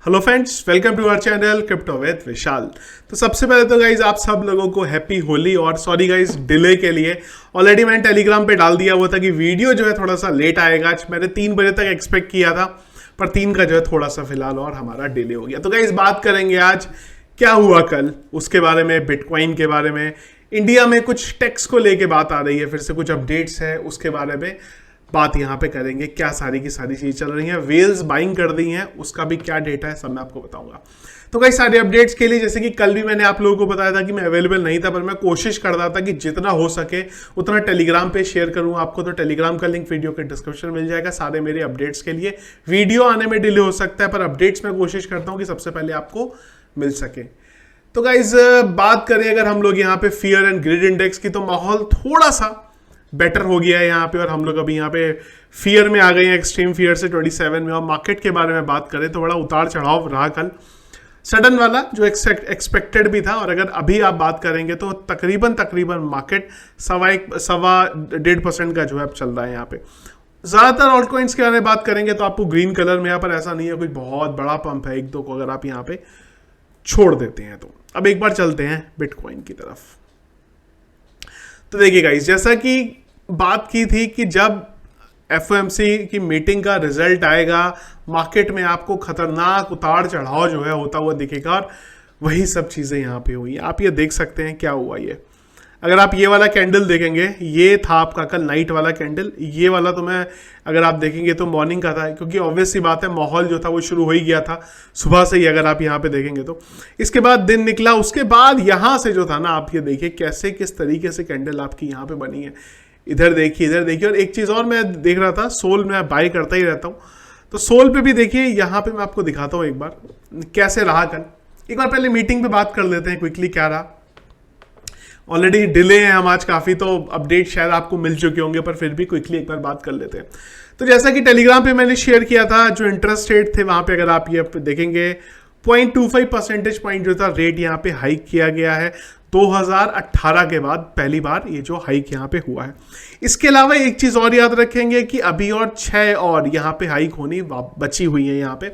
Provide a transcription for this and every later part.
Hello friends, welcome to our channel crypto with Vishal. तो सबसे पहले तो गाइज आप सब लोगों को हैप्पी होली और सॉरी गाइज डिले के लिए। ऑलरेडी मैंने टेलीग्राम पे डाल दिया हुआ था कि वीडियो जो है थोड़ा सा लेट आएगा। आज मैंने 3 बजे तक एक्सपेक्ट किया था, पर 3 का जो है थोड़ा सा फिलहाल और हमारा डिले हो गया। तो गाइज बात करेंगे आज क्या हुआ कल, उसके बारे में, बिटकॉइन के बारे में, इंडिया में कुछ टैक्स को लेके बात आ रही है, फिर से कुछ अपडेट्स है उसके बारे में बात यहाँ पे करेंगे। क्या सारी की सारी चीज चल रही है, वेल्स बाइंग कर दी हैं, उसका भी क्या डेटा है सब मैं आपको बताऊंगा। तो कई सारे अपडेट्स के लिए, जैसे कि कल भी मैंने आप लोगों को बताया था कि मैं अवेलेबल नहीं था, पर मैं कोशिश कर रहा था कि जितना हो सके उतना टेलीग्राम पे शेयर करूं आपको। तो टेलीग्राम का लिंक वीडियो के डिस्क्रिप्शन मिल जाएगा सारे मेरे अपडेट्स के लिए। वीडियो आने में डिले हो सकता है, पर अपडेट्स मैं कोशिश करता हूं कि सबसे पहले आपको मिल सके। तो गाइज बात करें अगर हम लोग यहाँ पे फियर एंड ग्रिड इंडेक्स की, तो माहौल थोड़ा सा बेटर हो गया है यहाँ पे, और हम लोग अभी यहाँ पे फियर में आ गए हैं, एक्सट्रीम फियर से 27 में। और मार्केट के बारे में बात करें तो बड़ा उतार चढ़ाव रहा कल, सडन वाला जो एक्सपेक्टेड भी था। और अगर अभी आप बात करेंगे तो तकरीबन मार्केट 1.25% का जो है अब चल रहा है यहाँ पे। ज्यादातर ऑल्ट कॉइन्स के बारे में बात करेंगे तो आपको ग्रीन कलर में यहाँ पर ऐसा नहीं है कोई बहुत बड़ा पंप है, एक दो को अगर आप यहाँ पे छोड़ देते हैं तो। अब एक बार चलते हैं बिटकॉइन की तरफ। तो देखिए गाइस, जैसा कि बात की थी कि जब एफओएमसी की मीटिंग का रिजल्ट आएगा, मार्केट में आपको खतरनाक उतार चढ़ाव जो है होता हुआ दिखेगा, और वही सब चीजें यहाँ पे हुई। आप ये देख सकते हैं क्या हुआ। ये अगर आप ये वाला कैंडल देखेंगे, ये था आपका कल नाइट वाला कैंडल। ये वाला तो मैं अगर आप देखेंगे तो मॉर्निंग का था, क्योंकि ऑब्वियस सी बात है माहौल जो था वो शुरू हो ही गया था सुबह से ही। अगर आप यहाँ पे देखेंगे तो इसके बाद दिन निकला, उसके बाद यहाँ से जो था ना, आप ये देखिए कैसे किस तरीके से कैंडल आपकी यहाँ पे बनी है। इधर देखिए। और एक चीज़ और मैं देख रहा था, सोल में बाय करता ही रहता हूँ, तो सोल पे भी देखिए, यहाँ पे मैं आपको दिखाता हूँ एक बार कैसे रहा कल। एक बार पहले मीटिंग पे बात कर लेते हैं क्विकली क्या रहा। ऑलरेडी डिले हैं हम आज काफ़ी, तो अपडेट शायद आपको मिल चुके होंगे, पर फिर भी क्विकली एक बार बात कर लेते हैं। तो जैसा कि टेलीग्राम पे मैंने शेयर किया था, जो इंटरेस्ट रेट थे वहाँ पे अगर आप ये देखेंगे 0.25 परसेंटेज पॉइंट जो था रेट यहाँ पे हाइक किया गया है 2018 के बाद पहली बार ये जो हाइक यहाँ पे हुआ है। इसके अलावा एक चीज़ और याद रखेंगे कि अभी और 6 और यहाँ पे हाइक होनी बची हुई है यहाँ पे।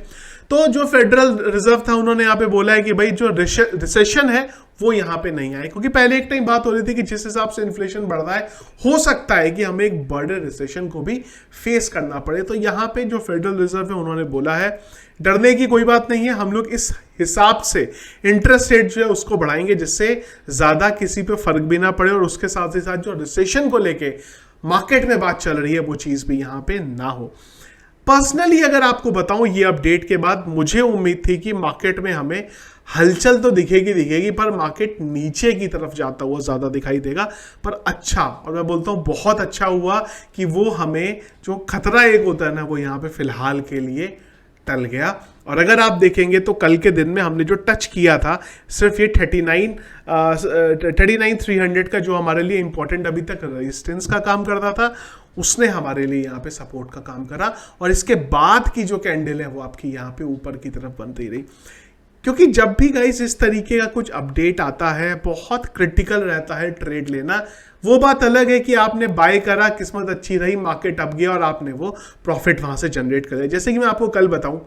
तो जो फेडरल रिजर्व था उन्होंने यहाँ पे बोला है कि भाई जो रिसेशन है वो यहाँ पे नहीं आए, क्योंकि पहले एक टाइम बात हो रही थी कि जिस हिसाब से इन्फ्लेशन बढ़ रहा है हो सकता है कि हमें एक बड़े रिसेशन को भी फेस करना पड़े। तो यहाँ पे जो फेडरल रिजर्व है उन्होंने बोला है डरने की कोई बात नहीं है, हम लोग इस हिसाब से इंटरेस्ट रेट जो है उसको बढ़ाएंगे जिससे ज्यादा किसी पे फर्क भी ना पड़े, और उसके साथ ही साथ जो रिसेशन को लेके मार्केट में बात चल रही है वो चीज भी यहाँ पे ना हो। पर्सनली अगर आपको बताऊं, ये अपडेट के बाद मुझे उम्मीद थी कि मार्केट में हमें हलचल तो दिखेगी, पर मार्केट नीचे की तरफ जाता हुआ ज्यादा दिखाई देगा। पर अच्छा, और मैं बोलता हूं बहुत अच्छा हुआ कि वो हमें जो खतरा एक होता है ना, वो यहाँ पे फिलहाल के लिए टल गया। और अगर आप देखेंगे तो कल के दिन में हमने जो टच किया था सिर्फ ये 39,300 का, जो हमारे लिए इंपॉर्टेंट अभी तक रेजिस्टेंस का काम करता था, उसने हमारे लिए यहाँ पे सपोर्ट का काम करा। और इसके बाद की जो कैंडल है वो आपकी यहाँ पे ऊपर की तरफ बनती रही। क्योंकि जब भी गाइस इस तरीके का कुछ अपडेट आता है, बहुत क्रिटिकल रहता है ट्रेड लेना। वो बात अलग है कि आपने बाय करा, किस्मत अच्छी रही, मार्केट अप गया और आपने वो प्रॉफिट वहां से जनरेट कर लिया। जैसे कि मैं आपको कल बताऊं,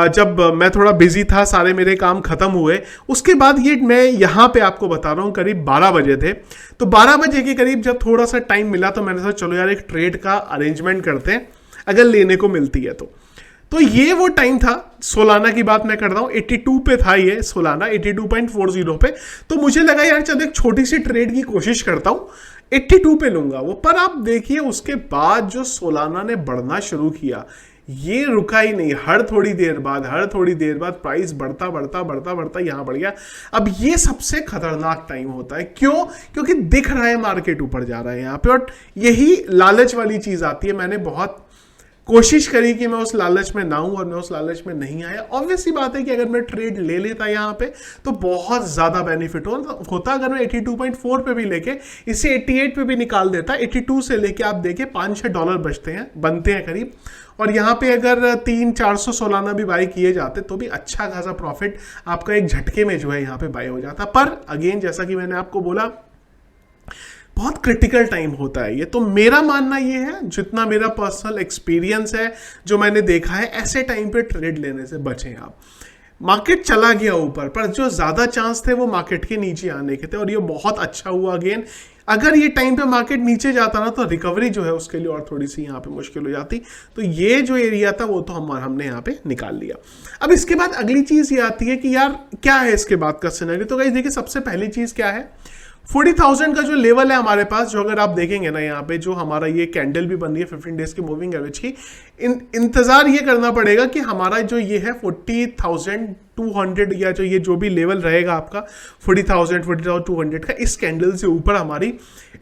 जब मैं थोड़ा बिजी था, सारे मेरे काम खत्म हुए, उसके बाद ये मैं यहाँ पे आपको बता रहा हूँ करीब 12 बजे थे। तो 12 बजे के करीब जब थोड़ा सा टाइम मिला तो मैंने सोचा चलो यार एक ट्रेड का अरेंजमेंट करते हैं, अगर लेने को मिलती है तो ये वो टाइम था। सोलाना की बात मैं कर रहा हूँ, 82 पे था ये सोलाना, 82.40 पे। तो मुझे लगा यार चलो एक छोटी सी ट्रेड की कोशिश करता हूँ, 82 पे लूंगा वो। पर आप देखिए उसके बाद जो सोलाना ने बढ़ना शुरू किया, ये रुका ही नहीं। हर थोड़ी देर बाद प्राइस बढ़ता यहां बढ़ गया। अब ये सबसे खतरनाक टाइम होता है। क्यों? क्योंकि दिख रहा है मार्केट ऊपर जा रहा है यहाँ पे, और यही लालच वाली चीज आती है। मैंने बहुत कोशिश करी कि मैं उस लालच में ना हूं, और मैं उस लालच में नहीं आया। ऑब्वियस सी बात है कि अगर मैं ट्रेड ले लेता यहाँ पे तो बहुत ज्यादा बेनिफिट होता। अगर मैं 82.4 पे भी लेके इसे 88 पे भी निकाल देता, 82 से लेके आप देखिए $5-6 बनते हैं करीब। और यहाँ पे अगर 300-400 सोलाना भी बाय किए जाते तो भी अच्छा खासा प्रॉफिट आपका एक झटके में जो है यहाँ पे बाय हो जाता। पर अगेन जैसा कि मैंने आपको बोला, बहुत क्रिटिकल टाइम होता है ये। तो मेरा मानना ये है, जितना मेरा पर्सनल एक्सपीरियंस है, जो मैंने देखा है, ऐसे टाइम पे ट्रेड लेने से बचें आप। मार्केट चला गया ऊपर, पर जो ज्यादा चांस थे वो मार्केट के नीचे आने के थे, और ये बहुत अच्छा हुआ अगेन। अगर ये टाइम पे मार्केट नीचे जाता ना तो रिकवरी जो है उसके लिए और थोड़ी सी यहाँ पे मुश्किल हो जाती। तो ये जो एरिया था वो तो हमने यहाँ पे निकाल लिया। अब इसके बाद अगली चीज ये आती है कि यार क्या है इसके बाद का सिनेरियो। तो गाइस देखिए, सबसे पहली चीज क्या है, 40,000 का जो लेवल है हमारे पास, जो अगर आप देखेंगे ना यहाँ पे, जो हमारा ये कैंडल भी बन रही है 15 डेज की मूविंग एवरेज की, इंतजार ये करना पड़ेगा कि हमारा जो ये है 40,200 या जो भी लेवल रहेगा आपका 40,200 का, इस कैंडल से ऊपर हमारी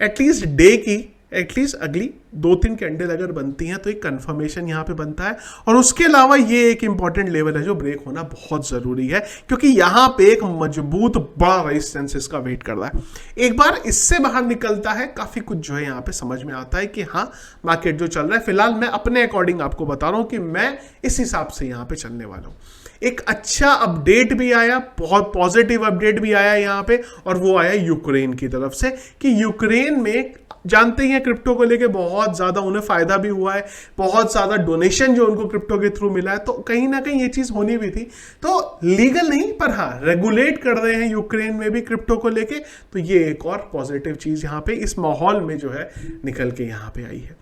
एटलीस्ट डे की एटलीस्ट अगली 2-3 कैंडल अगर बनती हैं तो एक कंफर्मेशन यहाँ पे बनता है। और उसके अलावा ये एक इंपॉर्टेंट लेवल है जो ब्रेक होना बहुत जरूरी है, क्योंकि यहाँ पे एक मजबूत बड़ा रेजिस्टेंस इसका वेट कर रहा है। एक बार इससे बाहर निकलता है, काफी कुछ जो है यहाँ पे समझ में आता है कि हाँ मार्केट जो चल रहा है, फिलहाल मैं अपने अकॉर्डिंग आपको बता रहा हूँ कि मैं इस हिसाब से यहाँ पे चलने वाला हूँ। एक अच्छा अपडेट भी आया, बहुत पॉजिटिव अपडेट भी आया यहाँ पे, और वो आया यूक्रेन की तरफ से कि यूक्रेन में जानते ही हैं क्रिप्टो को लेके बहुत ज्यादा उन्हें फायदा भी हुआ है, बहुत ज्यादा डोनेशन जो उनको क्रिप्टो के थ्रू मिला है। तो कहीं ना कहीं ये चीज होनी भी थी। तो लीगल नहीं, पर हाँ रेगुलेट कर रहे हैं यूक्रेन में भी क्रिप्टो को लेके। तो ये एक और पॉजिटिव चीज यहाँ पे इस माहौल में जो है निकल के यहाँ पे आई है।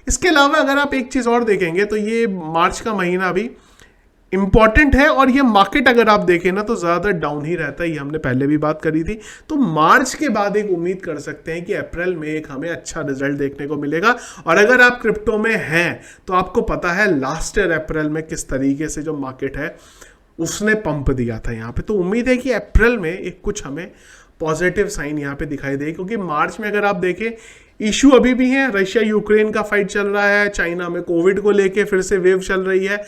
इसके अलावा अगर आप एक चीज और देखेंगे तो ये मार्च का महीना भी इंपॉर्टेंट है, और ये मार्केट अगर आप देखें ना तो ज्यादा डाउन ही रहता है, ये हमने पहले भी बात करी थी। तो मार्च के बाद एक उम्मीद कर सकते हैं कि अप्रैल में एक हमें अच्छा रिजल्ट देखने को मिलेगा। और अगर आप क्रिप्टो में हैं तो आपको पता है लास्ट ईयर अप्रैल में किस तरीके से जो मार्केट है उसने पंप दिया था यहाँ पे। तो उम्मीद है कि अप्रैल में एक कुछ हमें पॉजिटिव साइन यहाँ पे दिखाई दे, क्योंकि मार्च में अगर आप देखें इशू अभी भी है, रशिया यूक्रेन का फाइट चल रहा है, चाइना में कोविड को लेके फिर से वेव चल रही है।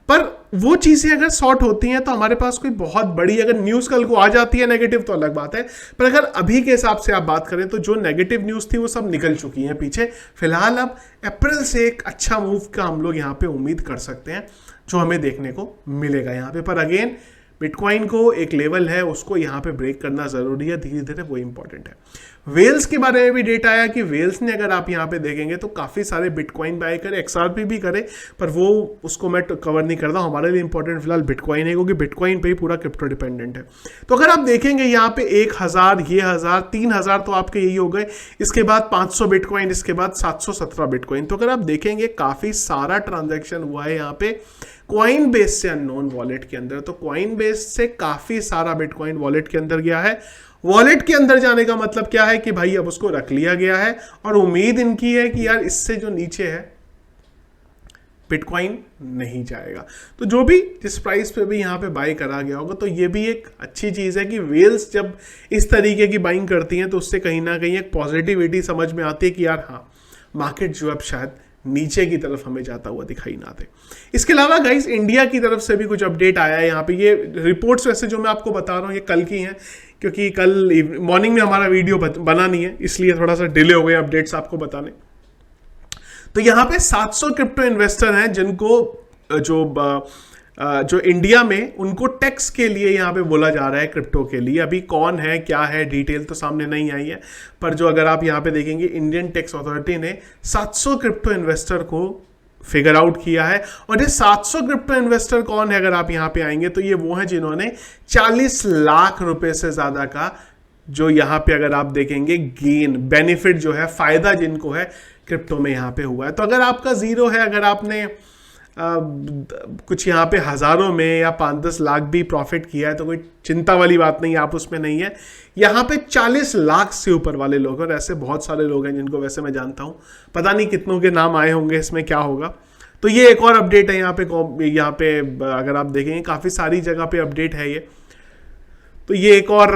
पर वो चीजें अगर सॉर्ट होती हैं तो हमारे पास कोई बहुत बड़ी अगर न्यूज कल को आ जाती है नेगेटिव तो अलग बात है, पर अगर अभी के हिसाब से आप बात करें तो जो नेगेटिव न्यूज थी वो सब निकल चुकी हैं पीछे। फिलहाल अब अप्रैल से एक अच्छा मूव का हम लोग यहाँ पे उम्मीद कर सकते हैं, जो हमें देखने को मिलेगा यहाँ पे। पर अगेन बिटकॉइन को एक लेवल है, उसको यहाँ पे ब्रेक करना जरूरी है धीरे धीरे, वो इंपॉर्टेंट है। वेल्स के बारे में भी डेटा आया कि वेल्स ने अगर आप यहाँ पे देखेंगे तो काफी सारे बिटकॉइन बाय करे, XRP भी करे, पर वो उसको मैं कवर नहीं करता। हमारे लिए इंपॉर्टेंट फिलहाल बिटकॉइन है, क्योंकि बिटकॉइन पे ही पूरा क्रिप्टो डिपेंडेंट है। तो अगर आप देखेंगे यहाँ पे 1,000, ये 1,000, 3,000 तो आपके यही हो गए, इसके बाद 500 बिटकॉइन, इसके बाद 717 बिटकॉइन। तो अगर आप देखेंगे काफी सारा ट्रांजेक्शन हुआ है यहाँ पे कॉइन बेस से अननोन वॉलेट के अंदर। तो कॉइन बेस से काफी सारा बिटकॉइन वॉलेट के अंदर गया है। वॉलेट के अंदर जाने का मतलब क्या है कि भाई अब उसको रख लिया गया है, और उम्मीद इनकी है कि यार इससे जो नीचे है बिटकॉइन नहीं जाएगा। तो जो भी जिस प्राइस पे भी यहाँ पे बाई करा गया होगा, तो ये भी एक अच्छी चीज है कि वेल्स जब इस तरीके की बाइंग करती हैं तो उससे कहीं ना कहीं एक पॉजिटिविटी समझ में आती है कि यार हाँ मार्केट जो अब शायद नीचे की तरफ हमें जाता हुआ दिखाई ना दे। इसके अलावा गाइस इंडिया की तरफ से भी कुछ अपडेट आया है यहाँ पे। ये रिपोर्ट्स वैसे जो मैं आपको बता रहा हूँ ये कल की हैं, क्योंकि कल मॉर्निंग में हमारा वीडियो बना नहीं है, इसलिए थोड़ा सा डिले हो गए अपडेट्स आपको बताने। तो यहाँ पे 700 क्रिप्टो इन्वेस्टर हैं जिनको जो इंडिया में उनको टैक्स के लिए यहाँ पे बोला जा रहा है क्रिप्टो के लिए। अभी कौन है क्या है डिटेल तो सामने नहीं आई है, पर जो अगर आप यहाँ पे देखेंगे इंडियन टैक्स अथॉरिटी ने 700 क्रिप्टो इन्वेस्टर को फिगर आउट किया है। और ये 700 क्रिप्टो इन्वेस्टर कौन है, अगर आप यहाँ पे आएंगे तो ये वो है जिन्होंने 40 लाख रुपए से ज्यादा का जो यहाँ पे अगर आप देखेंगे गेन बेनिफिट जो है फायदा जिनको है क्रिप्टो में यहाँ पे हुआ है। तो अगर आपका जीरो है, अगर आपने कुछ यहाँ पे हजारों में या 5-10 लाख भी प्रॉफिट किया है तो कोई चिंता वाली बात नहीं, आप उसमें नहीं है। यहाँ पे 40 लाख से ऊपर वाले लोग हैं, और ऐसे बहुत सारे लोग हैं जिनको वैसे मैं जानता हूँ, पता नहीं कितनों के नाम आए होंगे, इसमें क्या होगा। तो ये एक और अपडेट है यहाँ पे अगर आप देखेंगे काफ़ी सारी जगह पे अपडेट है ये। तो ये एक और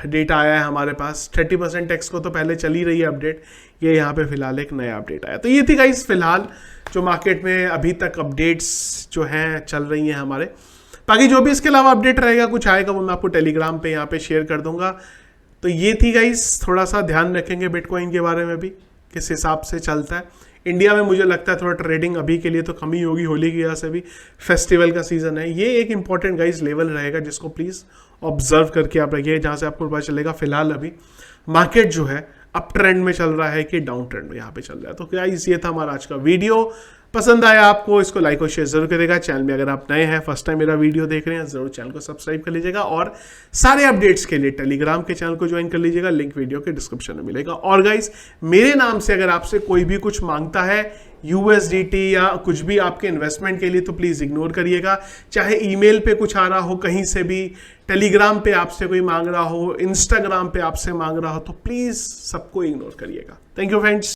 डेटा आया है हमारे पास, 30% टैक्स को तो पहले चल ही रही है अपडेट, ये यहाँ पे फिलहाल एक नया अपडेट आया। तो ये थी गाइस फिलहाल जो मार्केट में अभी तक अपडेट्स जो हैं चल रही हैं हमारे। बाकी जो भी इसके अलावा अपडेट रहेगा कुछ आएगा वो मैं आपको टेलीग्राम पे यहाँ पे शेयर कर दूंगा। तो ये थी गाइस, थोड़ा सा ध्यान रखेंगे बिटकॉइन के बारे में भी किस हिसाब से चलता है। इंडिया में मुझे लगता है थोड़ा ट्रेडिंग अभी के लिए तो कम ही होगी, होली की वजह से भी फेस्टिवल का सीजन है। ये एक इंपॉर्टेंट गाइस लेवल रहेगा जिसको प्लीज ऑब्जर्व करके आप रखिए, जहाँ से आपको पता चलेगा फिलहाल अभी मार्केट जो है अप ट्रेंड में चल रहा है कि डाउन ट्रेंड में यहाँ पे चल रहा है। तो गाइस ये था हमारा आज का वीडियो। पसंद आया आपको, इसको लाइक और शेयर जरूर करेगा। चैनल में अगर आप नए हैं, फर्स्ट टाइम मेरा वीडियो देख रहे हैं, जरूर चैनल को सब्सक्राइब कर लीजिएगा और सारे अपडेट्स के लिए टेलीग्राम के चैनल को ज्वाइन कर लीजिएगा, लिंक वीडियो के डिस्क्रिप्शन में मिलेगा। और गाइस मेरे नाम से अगर आपसे कोई भी कुछ मांगता है USDT या कुछ भी आपके इन्वेस्टमेंट के लिए, तो प्लीज इग्नोर करिएगा। चाहे ईमेल पे कुछ आ रहा हो, कहीं से भी, टेलीग्राम पे आपसे कोई मांग रहा हो, इंस्टाग्राम पे आपसे मांग रहा हो, तो प्लीज सबको इग्नोर करिएगा। Thank you friends.